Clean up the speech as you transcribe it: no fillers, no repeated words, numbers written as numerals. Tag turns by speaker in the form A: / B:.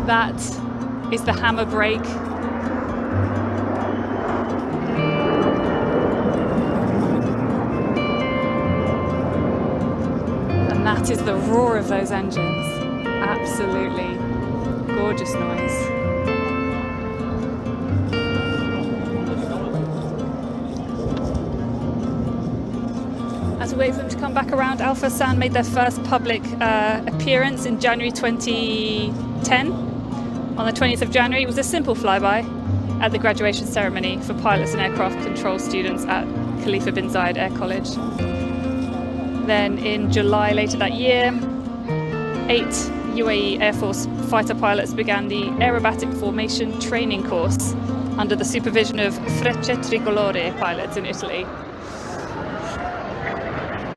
A: That is the hammer brake. And that is the roar of those engines. Absolutely gorgeous noise. As we wait for them to come back around, Alpha San made their first public appearance in January 2010. On the 20th of January, it was a simple flyby at the graduation ceremony for pilots and aircraft control students at Khalifa bin Zayed Air College. Then in July later that year, 8 UAE Air Force fighter pilots began the aerobatic formation training course under the supervision of Frecce Tricolore pilots in Italy.